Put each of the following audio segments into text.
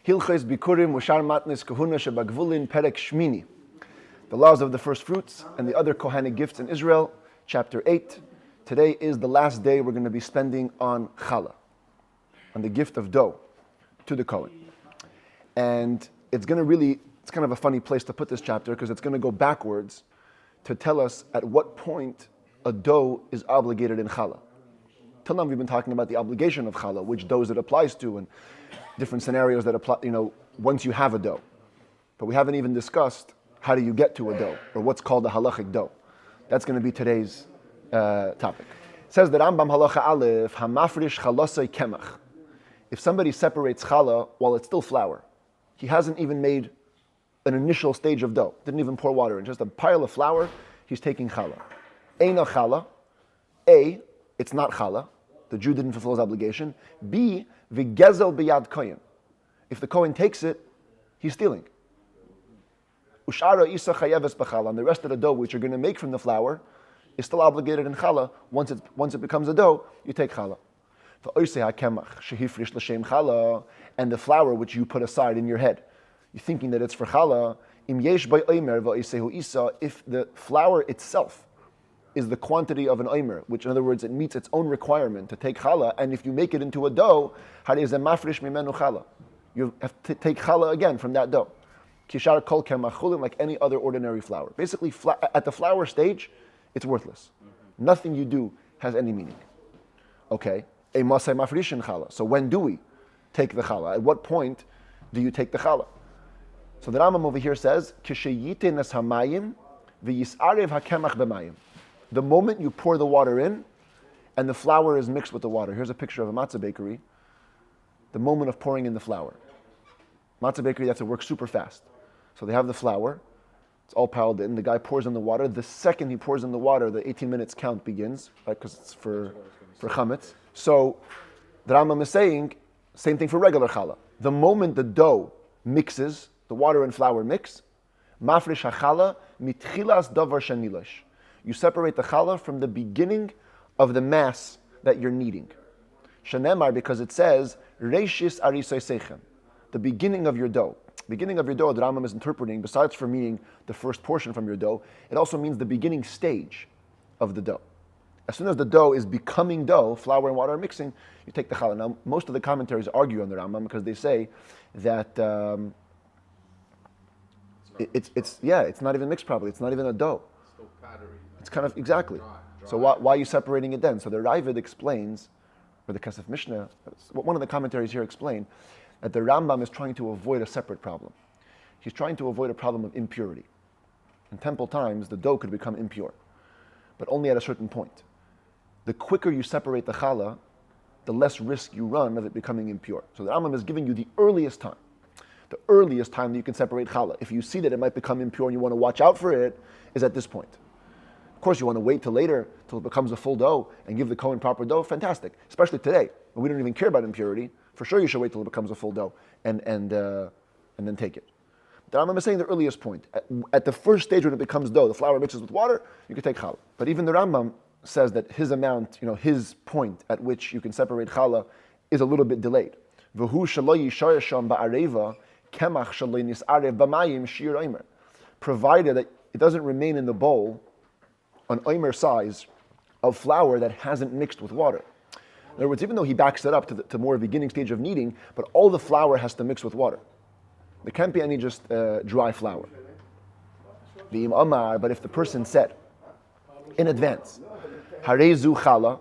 Hilchos Bikkurim Ushar Matnes Kahuna Shebagvulin Perek Shmini. The laws of the first fruits and the other Kohanic gifts in Israel, chapter 8. Today is the last day we're going to be spending on challah, on the gift of dough to the Kohen. And it's kind of a funny place to put this chapter because it's going to go backwards to tell us at what point a dough is obligated in challah. Till now we've been talking about the obligation of challah, which doughs it applies to, and different scenarios that apply, once you have a dough. But we haven't even discussed how do you get to a dough, or what's called a halachic dough. That's going to be today's topic. It says that Rambam halacha aleph, hamafrish chalasai kemach. If somebody separates challah while it's still flour, he hasn't even made an initial stage of dough, didn't even pour water in, just a pile of flour, he's taking challah. Eina challah, A, it's not challah, the Jew didn't fulfill his obligation. B, v'gezel b'yad kohen. If the Kohen takes it, he's stealing. Ushara isa chayeves b'challah, and the rest of the dough which you're going to make from the flour is still obligated in challah. Once it becomes a dough, you take challah. And the flour which you put aside in your head, you're thinking that it's for challah. If the flour itself is the quantity of an omer, which in other words it meets its own requirement to take challah, and if you make it into a dough, you have to take challah again from that dough. Kishar kol kemachulin, like any other ordinary flour. Basically, at the flour stage, it's worthless. Nothing you do has any meaning. Okay, a masay mafrishin challah. So when do we take the challah? At what point do you take the challah? So the Rambam over here says, Kishayite nas hamayim v'yisarev hakemach b'mayim. The moment you pour the water in, and the flour is mixed with the water. Here's a picture of a matzah bakery. The moment of pouring in the flour. Matzah bakery, they have to work super fast. So they have the flour, it's all piled in, the guy pours in the water. The second he pours in the water, the 18 minutes count begins, right? Because it's for chametz. So the Rambam is saying, same thing for regular challah. The moment the dough mixes, the water and flour mix, mafresh hachallah mitchilas davar shenilash. You separate the challah from the beginning of the mass that you're kneading. Shenemar, because it says, reishis arisoi sechem, the beginning of your dough. Beginning of your dough, the Rambam is interpreting, besides for meaning the first portion from your dough, it also means the beginning stage of the dough. As soon as the dough is becoming dough, flour and water are mixing, you take the challah. Now, most of the commentaries argue on the Rambam because they say that it's not even mixed properly. It's not even a dough. It's kind of, exactly. So why are you separating it then? So the Ravid explains, or the Kesef Mishnah, one of the commentaries here explain, that the Rambam is trying to avoid a separate problem. He's trying to avoid a problem of impurity. In temple times, the dough could become impure, but only at a certain point. The quicker you separate the challah, the less risk you run of it becoming impure. So the Rambam is giving you the earliest time that you can separate challah. If you see that it might become impure and you want to watch out for it, is at this point. Of course, you want to wait till later, till it becomes a full dough, and give the Kohen proper dough, fantastic. Especially today, when we don't even care about impurity, for sure you should wait till it becomes a full dough, and then take it. The Rambam is saying the earliest point. At the first stage when it becomes dough, the flour mixes with water, you can take challah. But even the Rambam says that his amount, his point at which you can separate challah is a little bit delayed. V'hu shelo yishar sham ba'areva, kemach shelo nisarev b'mayim shir omer. Provided that it doesn't remain in the bowl an omer size of flour that hasn't mixed with water. In other words, even though he backs it up to more beginning stage of kneading, but all the flour has to mix with water. There can't be any just dry flour. But if the person said in advance, Harezu challah,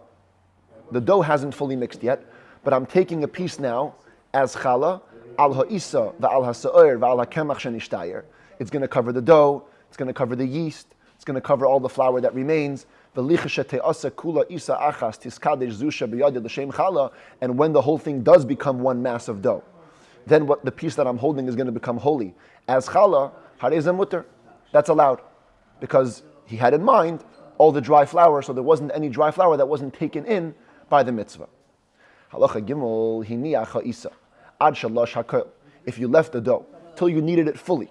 the dough hasn't fully mixed yet, but I'm taking a piece now as challah, al ha'isa va'al ha'sa'ir va'al ha'kemach shenishtayir. It's going to cover the dough, it's going to cover the yeast, it's going to cover all the flour that remains. And when the whole thing does become one mass of dough, then the piece that I'm holding is going to become holy. As challah, harezeh mutter. That's allowed. Because he had in mind all the dry flour, so there wasn't any dry flour that wasn't taken in by the mitzvah. Halacha gimel, hiniach ha'isa, ad shalosh hakel. If you left the dough till you kneaded it fully,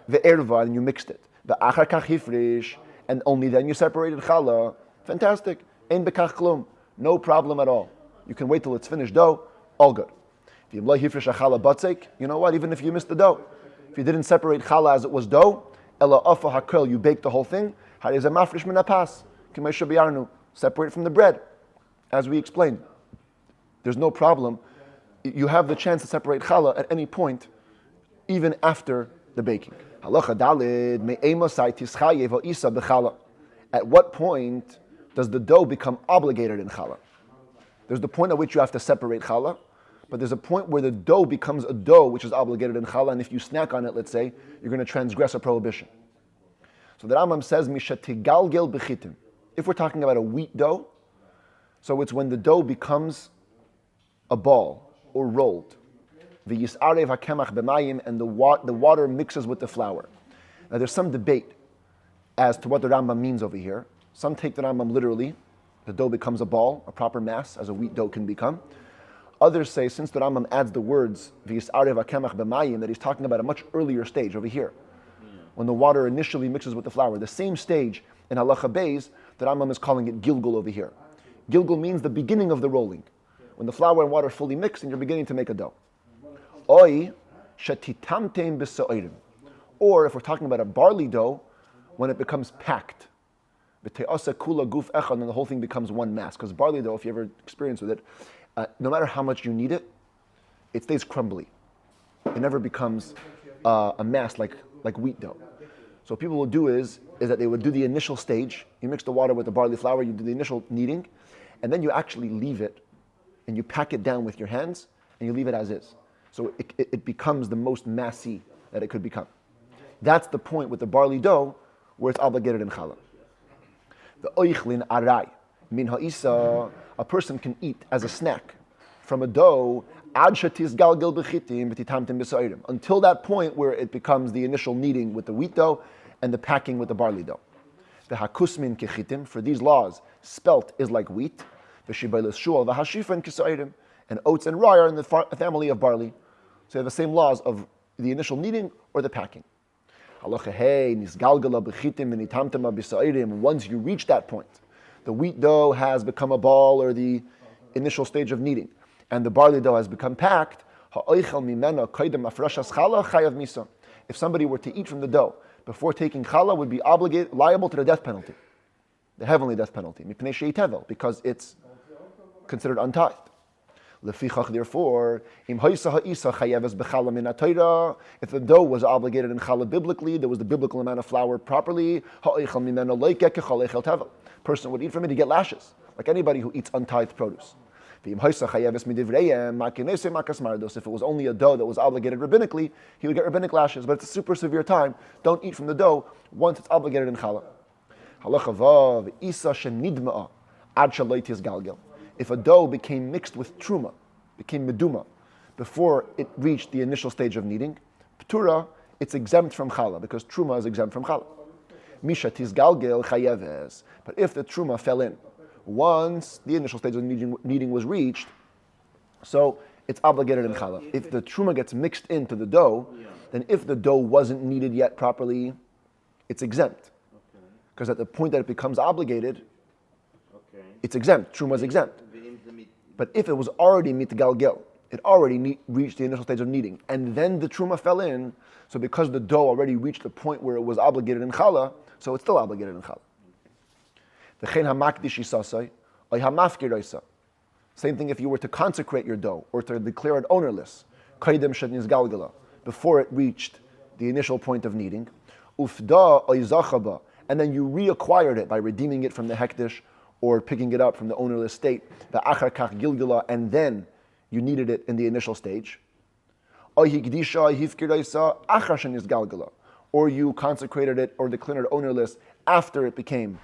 ve'erva, and you mixed it, ve'achar kach hifrish, and only then you separated challah, fantastic. Ein bekach klum, no problem at all. You can wait till it's finished dough, all good. You know what? Even if you missed the dough, if you didn't separate challah as it was dough, ela afa hakel, you baked the whole thing. Separate from the bread, as we explained. There's no problem. You have the chance to separate challah at any point, even after the baking. At what point does the dough become obligated in challah? There's the point at which you have to separate challah, but there's a point where the dough becomes a dough which is obligated in challah, and if you snack on it, let's say, you're going to transgress a prohibition. So the Rambam says, Mishatigalgel bechitim. If we're talking about a wheat dough, so it's when the dough becomes a ball or rolled. V'yisarev hakemach b'mayim, and the water mixes with the flour. Now there's some debate as to what the Rambam means over here. Some take the Rambam literally. The dough becomes a ball, a proper mass, as a wheat dough can become. Others say, since the Rambam adds the words v'yisarev hakemach b'mayim, that he's talking about a much earlier stage over here, when the water initially mixes with the flour. The same stage in halacha beis, the Rambam is calling it gilgul over here. Gilgul means the beginning of the rolling, when the flour and water fully mix and you're beginning to make a dough. Oi shetitamtem b'sa'orim. Or if we're talking about a barley dough, when it becomes packed. B'te'asa kula guf echad, and the whole thing becomes one mass. Because barley dough, if you ever experience with it, no matter how much you knead it, it stays crumbly. It never becomes a mass like wheat dough. So what people will do is that they would do the initial stage. You mix the water with the barley flour, you do the initial kneading, and then you actually leave it, and you pack it down with your hands, and you leave it as is. So it becomes the most massy that it could become. That's the point with the barley dough where it's obligated in challah. The oichlin arai min ha'isa, a person can eat as a snack from a dough until that point where it becomes the initial kneading with the wheat dough and the packing with the barley dough. The hakusmin kechitim, for these laws, spelt is like wheat. The shibayles shul, the hashifan kisairim, and oats and rye are in the family of barley. So they have the same laws of the initial kneading or the packing. Once you reach that point, the wheat dough has become a ball or the initial stage of kneading, and the barley dough has become packed. If somebody were to eat from the dough before taking challah, would be liable to the death penalty, the heavenly death penalty, because it's considered untithed. Therefore, if the dough was obligated in challah biblically, there was the biblical amount of flour properly, person would eat from it, he'd get lashes, like anybody who eats untithed produce. If it was only a dough that was obligated rabbinically, he would get rabbinic lashes, but it's a super severe time. Don't eat from the dough once it's obligated in challah. If a dough became mixed with truma, became meduma, before it reached the initial stage of kneading, ptura, it's exempt from challah, because truma is exempt from challah. Misha tizgalgel chayeves. But if the truma fell in, once the initial stage of kneading was reached, so it's obligated in challah. If the truma gets mixed into the dough, then if the dough wasn't kneaded yet properly, it's exempt. Because at the point that it becomes obligated, it's exempt. Truma is exempt. But if it was already mitgalgel, it already reached the initial stage of kneading, and then the truma fell in, so because the dough already reached the point where it was obligated in challah, so it's still obligated in challah. Same thing if you were to consecrate your dough or to declare it ownerless, before it reached the initial point of kneading, and then you reacquired it by redeeming it from the hektish or picking it up from the ownerless state, and then you kneaded it in the initial stage, or you consecrated it or declared it ownerless after it became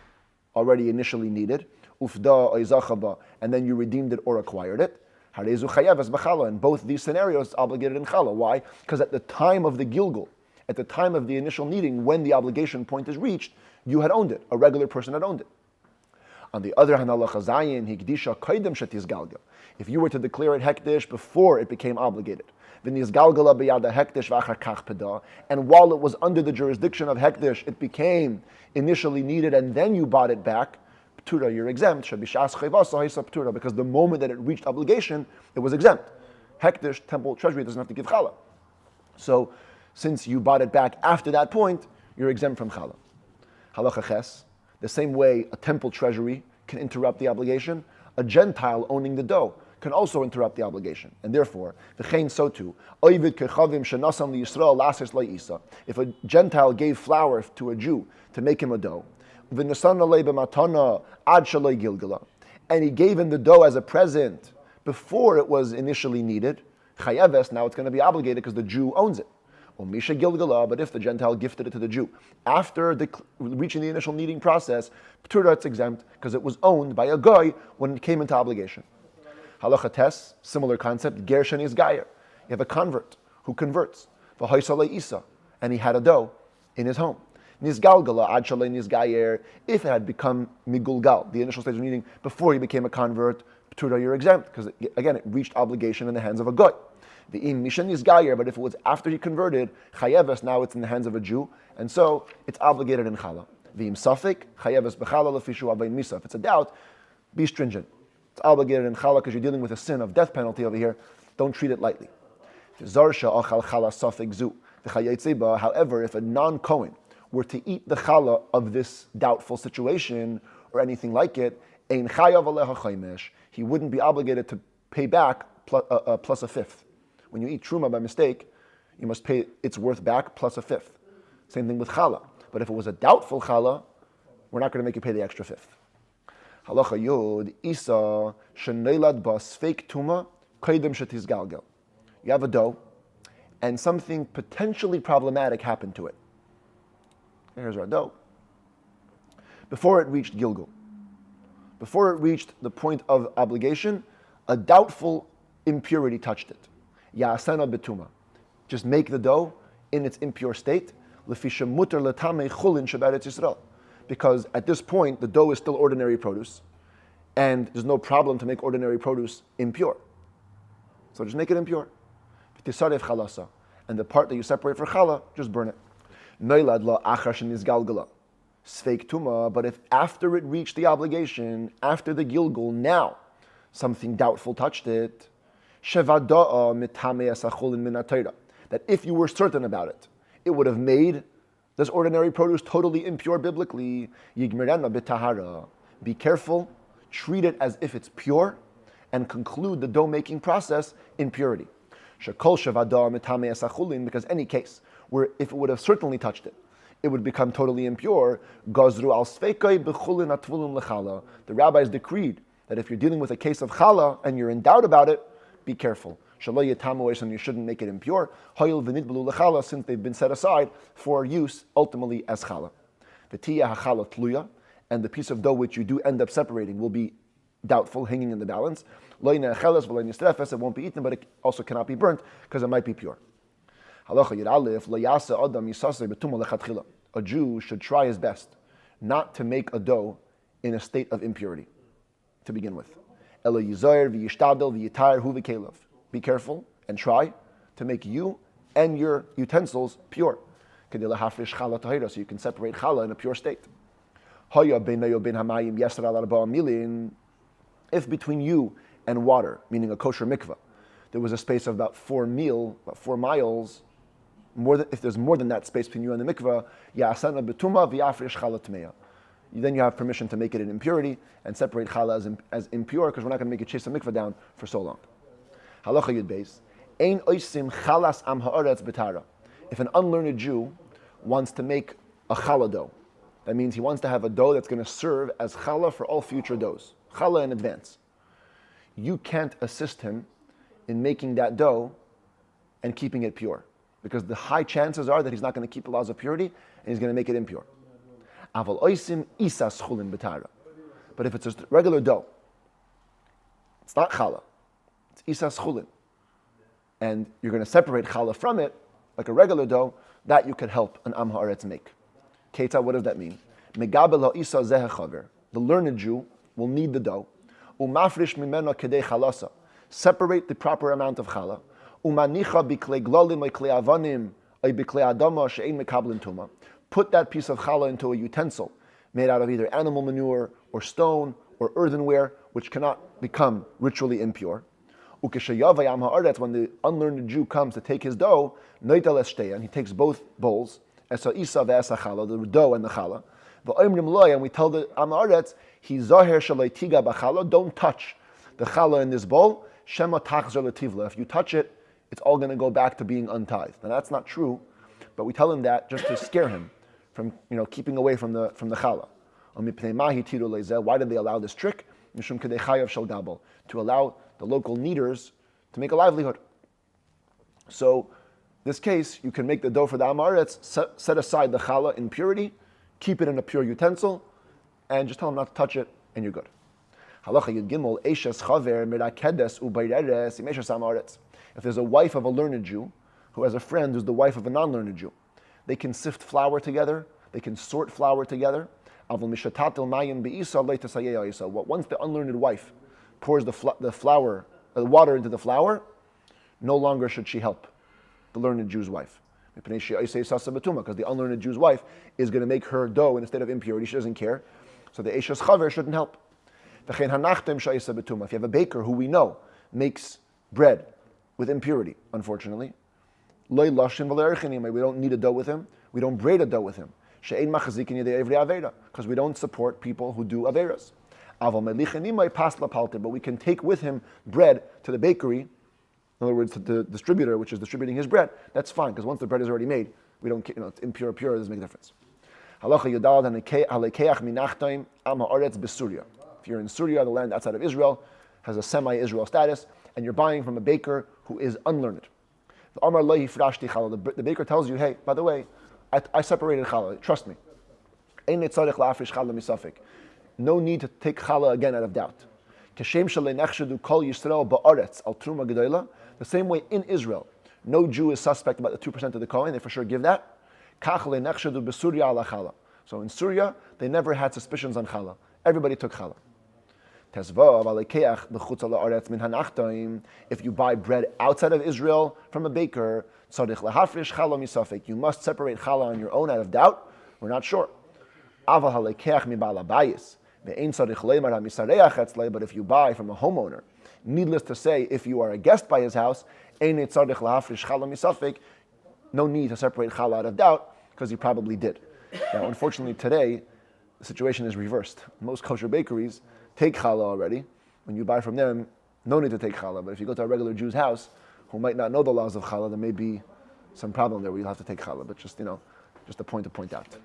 already initially needed, and then you redeemed it or acquired it. In both these scenarios, it's obligated in challah. Why? Because at the time of the gilgul, at the time of the initial kneading, when the obligation point is reached, you had owned it. A regular person had owned it. On the other hand, if you were to declare it hektish before it became obligated, and while it was under the jurisdiction of hektish, it became initially needed, and then you bought it back, you're exempt, because the moment that it reached obligation, it was exempt. hektish, temple treasury, doesn't have to give challah. So, since you bought it back after that point, you're exempt from challah. Halacha ches, the same way a temple treasury can interrupt the obligation, a Gentile owning the dough can also interrupt the obligation. And therefore, v'chein so too, oivid kechavim shenasam liyisrael lasis la'isa. If a Gentile gave flour to a Jew to make him a dough, v'nasan alei b'matana ad shaloi gilgala, and he gave him the dough as a present before it was initially needed, chayeves, now it's going to be obligated because the Jew owns it. Or misha gilgala, but if the Gentile gifted it to the Jew after reaching the initial needing process, p'tura, it's exempt because it was owned by a guy when it came into obligation. Halacha tes, similar concept, ger sheni gayer. You have a convert who converts, v'hoysale isa, and he had a dough in his home. Nizgalgala ad shalei nizgayer, if it had become migulgal, the initial stage of needing, before he became a convert, p'tura, you're exempt, because again, it reached obligation in the hands of a guy. The im mishan nizgayer, but if it was after he converted, chayeves, now it's in the hands of a Jew, and so it's obligated in challah. The im safik, chayeves b'challah lefishu avayin misa. If it's a doubt, be stringent. It's obligated in challah because you're dealing with a sin of death penalty over here. Don't treat it lightly. However, if a non-Kohen were to eat the challah of this doubtful situation or anything like it, he wouldn't be obligated to pay back plus a fifth. When you eat truma by mistake, you must pay its worth back plus a fifth. Same thing with challah. But if it was a doubtful challah, we're not going to make you pay the extra fifth. Halacha Yod, Isa, Sheneilad Bas, fake Tuma, Kaidem Shetiz Galgal. You have a dough, and something potentially problematic happened to it. Here's our dough. Before it reached Gilgal, before it reached the point of obligation, a doubtful impurity touched it. Ya'asena betuma. Just make the dough in its impure state. Lefisha muter letame chulin sheberetz Yisrael. Because at this point, the dough is still ordinary produce, and there's no problem to make ordinary produce impure. So just make it impure. And the part that you separate for challah, just burn it. But if after it reached the obligation, after the gilgul, now something doubtful touched it, that if you were certain about it, it would have made this ordinary produce totally impure biblically. Be careful, treat it as if it's pure, and conclude the dough making process in purity. Because any case where if it would have certainly touched it, it would become totally impure. The rabbis decreed that if you're dealing with a case of challah and you're in doubt about it, be careful. And you shouldn't make it impure, since they've been set aside for use ultimately as challah. And the piece of dough which you do end up separating will be doubtful, hanging in the balance. It won't be eaten, but it also cannot be burnt because it might be pure. A Jew should try his best not to make a dough in a state of impurity to begin with. Be careful and try to make you and your utensils pure. So you can separate challah in a pure state. If between you and water, meaning a kosher mikveh, there was a space of about 4 miles, if there's more than that space between you and the mikveh, then you have permission to make it an impurity and separate challah as impure, because we're not going to make you chase the mikveh down for so long. Halacha Yud Beis, ein oisim chalas am haaretz betara. If an unlearned Jew wants to make a challah dough, that means he wants to have a dough that's going to serve as challah for all future doughs, challah in advance. You can't assist him in making that dough and keeping it pure, because the high chances are that he's not going to keep the laws of purity and he's going to make it impure. Aval oisim isas chulin betara. But if it's a regular dough, it's not challah, it's isas chulin, and you're going to separate challah from it like a regular dough, that you could help an am haaretz make. Keita, what does that mean? Megabel ha'isa zeh chaver. The learned Jew will knead the dough. Umafrish mimena kedei chalasa. Separate the proper amount of challah. Umanicha biklei glolim biklei avanim biklei adama she'ein mekablin tuma. Put that piece of challah into a utensil made out of either animal manure or stone or earthenware, which cannot become ritually impure. Ukeshayavay am ha'aretz, when the unlearned Jew comes to take his dough, noitel eshteya, and he takes both bowls, esa isa ve'esa chala, the dough and the chala. V'oimrim loy, and we tell the am ha'aretz, he zaher shalei tiga b'chala, don't touch the chala in this bowl. Shema tachzer letivla. If you touch it, it's all going to go back to being untithed. Now that's not true, but we tell him that just to scare him from keeping away from the challah. Why did they allow this trick? To allow the local kneaders to make a livelihood. So, this case, you can make the dough for the amaretz, set aside the challah in purity, keep it in a pure utensil, and just tell them not to touch it, and you're good. If there's a wife of a learned Jew who has a friend who's the wife of a non-learned Jew, they can sift flour together, they can sort flour together. Once the unlearned wife pours the water into the flour, no longer should she help the learned Jew's wife. Because the unlearned Jew's wife is going to make her dough in a state of impurity, she doesn't care. So the Eishes Chaver shouldn't help. If you have a baker who we know makes bread with impurity, unfortunately, we don't need a dough with him, we don't braid a dough with him. Because we don't support people who do averas. But we can take with him bread to the bakery, in other words, to the distributor, which is distributing his bread. That's fine, because once the bread is already made, we don't, it's impure, pure, it doesn't make a difference. If you're in Syria, the land outside of Israel, has a semi-Israel status, and you're buying from a baker who is unlearned. The baker tells you, hey, by the way, I separated challah, trust me. No need to take challah again out of doubt. The same way in Israel, no Jew is suspect about the 2% of the coin, they for sure give that. So in Syria, they never had suspicions on challah. Everybody took challah. If you buy bread outside of Israel from a baker, you must separate challah on your own out of doubt. We're not sure. But if you buy from a homeowner, needless to say, if you are a guest by his house, no need to separate challah out of doubt, because he probably did. Now, unfortunately, today, the situation is reversed. Most kosher bakeries take challah already. When you buy from them, no need to take challah. But if you go to a regular Jew's house, who might not know the laws of challah, there may be some problem there where you'll have to take challah. But just a point to point out.